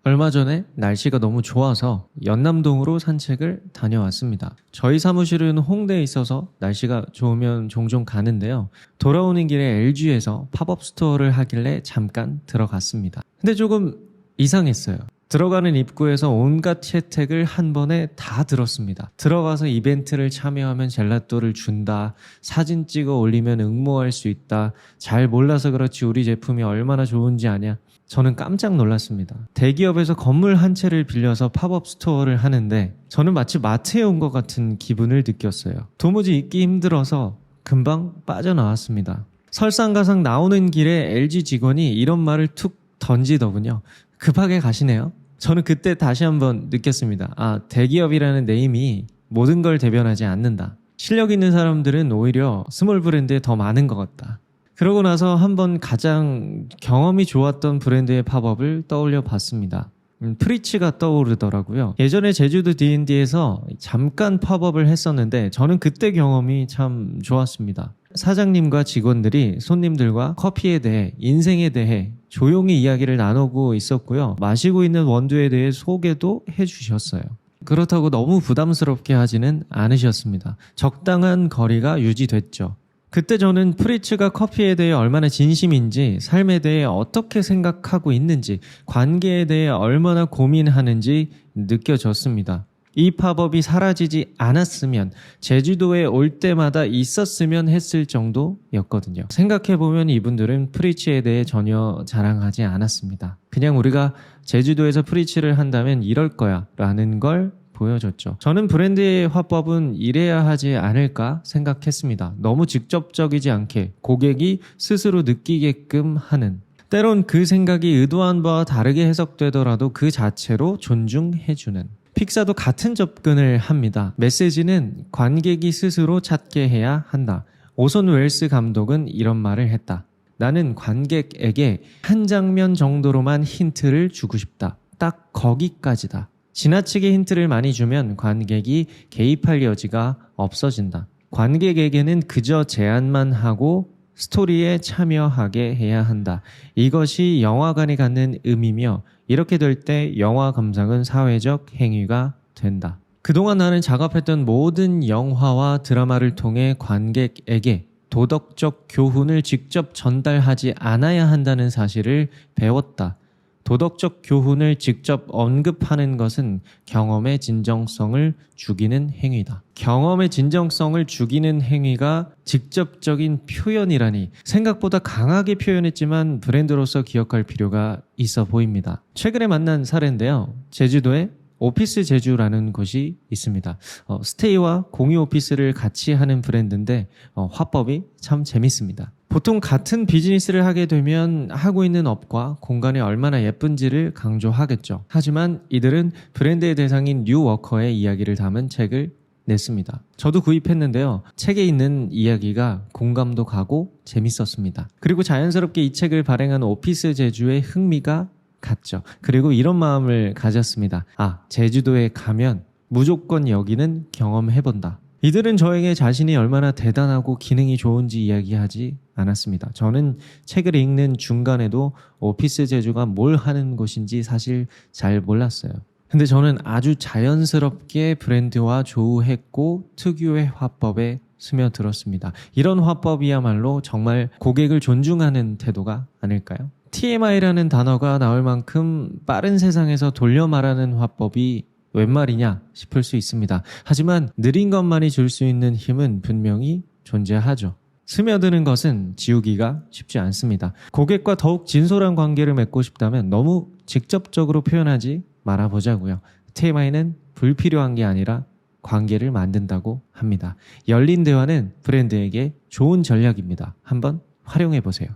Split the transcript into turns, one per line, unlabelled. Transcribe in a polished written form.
얼마 전에 날씨가 너무 좋아서 연남동으로 산책을 다녀왔습니다. 저희 사무실은 홍대에 있어서 날씨가 좋으면 종종 가는데요. 돌아오는 길에 LG에서 팝업 스토어를 하길래 잠깐 들어갔습니다. 근데 조금 이상했어요. 들어가는 입구에서 온갖 혜택을 한 번에 다 들었습니다. 들어가서 이벤트를 참여하면 젤라또를 준다, 사진 찍어 올리면 응모할 수 있다, 잘 몰라서 그렇지 우리 제품이 얼마나 좋은지 아냐. 저는 깜짝 놀랐습니다. 대기업에서 건물 한 채를 빌려서 팝업 스토어를 하는데 저는 마치 마트에 온 것 같은 기분을 느꼈어요. 도무지 있기 힘들어서 금방 빠져나왔습니다. 설상가상 나오는 길에 LG 직원이 이런 말을 툭 던지더군요. 급하게 가시네요. 저는 그때 다시 한번 느꼈습니다. 아, 대기업이라는 네임이 모든 걸 대변하지 않는다. 실력 있는 사람들은 오히려 스몰 브랜드에 더 많은 것 같다. 그러고 나서 한번 가장 경험이 좋았던 브랜드의 팝업을 떠올려 봤습니다. 프리츠가 떠오르더라고요. 예전에 제주도 D&D에서 잠깐 팝업을 했었는데 저는 그때 경험이 참 좋았습니다. 사장님과 직원들이 손님들과 커피에 대해, 인생에 대해 조용히 이야기를 나누고 있었고요. 마시고 있는 원두에 대해 소개도 해주셨어요. 그렇다고 너무 부담스럽게 하지는 않으셨습니다. 적당한 거리가 유지됐죠. 그때 저는 프리츠가 커피에 대해 얼마나 진심인지, 삶에 대해 어떻게 생각하고 있는지, 관계에 대해 얼마나 고민하는지 느껴졌습니다. 이 팝업이 사라지지 않았으면, 제주도에 올 때마다 있었으면 했을 정도였거든요. 생각해보면 이분들은 프리츠에 대해 전혀 자랑하지 않았습니다. 그냥 우리가 제주도에서 프리츠를 한다면 이럴 거야 라는 걸 보여줬죠. 저는 브랜드의 화법은 이래야 하지 않을까 생각했습니다. 너무 직접적이지 않게 고객이 스스로 느끼게끔 하는, 때론 그 생각이 의도한 바와 다르게 해석되더라도 그 자체로 존중해주는. 픽사도 같은 접근을 합니다. 메시지는 관객이 스스로 찾게 해야 한다. 오손 웰스 감독은 이런 말을 했다. 나는 관객에게 한 장면 정도로만 힌트를 주고 싶다. 딱 거기까지다. 지나치게 힌트를 많이 주면 관객이 개입할 여지가 없어진다. 관객에게는 그저 제안만 하고 스토리에 참여하게 해야 한다. 이것이 영화관이 갖는 의미며, 이렇게 될 때 영화 감상은 사회적 행위가 된다. 그동안 나는 작업했던 모든 영화와 드라마를 통해 관객에게 도덕적 교훈을 직접 전달하지 않아야 한다는 사실을 배웠다. 도덕적 교훈을 직접 언급하는 것은 경험의 진정성을 죽이는 행위다. 경험의 진정성을 죽이는 행위가 직접적인 표현이라니, 생각보다 강하게 표현했지만 브랜드로서 기억할 필요가 있어 보입니다. 최근에 만난 사례인데요. 제주도에 오피스 제주라는 곳이 있습니다. 스테이와 공유 오피스를 같이 하는 브랜드인데 화법이 참 재밌습니다. 보통 같은 비즈니스를 하게 되면 하고 있는 업과 공간이 얼마나 예쁜지를 강조하겠죠. 하지만 이들은 브랜드의 대상인 뉴워커의 이야기를 담은 책을 냈습니다. 저도 구입했는데요. 책에 있는 이야기가 공감도 가고 재밌었습니다. 그리고 자연스럽게 이 책을 발행한 오피스 제주의 흥미가 갔죠. 그리고 이런 마음을 가졌습니다. 아, 제주도에 가면 무조건 여기는 경험해본다. 이들은 저에게 자신이 얼마나 대단하고 기능이 좋은지 이야기하지 않았습니다. 저는 책을 읽는 중간에도 오피스 제주가 뭘 하는 곳인지 사실 잘 몰랐어요. 근데 저는 아주 자연스럽게 브랜드와 조우했고 특유의 화법에 스며들었습니다. 이런 화법이야말로 정말 고객을 존중하는 태도가 아닐까요? TMI라는 단어가 나올 만큼 빠른 세상에서 돌려 말하는 화법이 웬 말이냐 싶을 수 있습니다. 하지만 느린 것만이 줄 수 있는 힘은 분명히 존재하죠. 스며드는 것은 지우기가 쉽지 않습니다. 고객과 더욱 진솔한 관계를 맺고 싶다면 너무 직접적으로 표현하지 말아보자고요. TMI는 불필요한 게 아니라 관계를 만든다고 합니다. 열린 대화는 브랜드에게 좋은 전략입니다. 한번 활용해 보세요.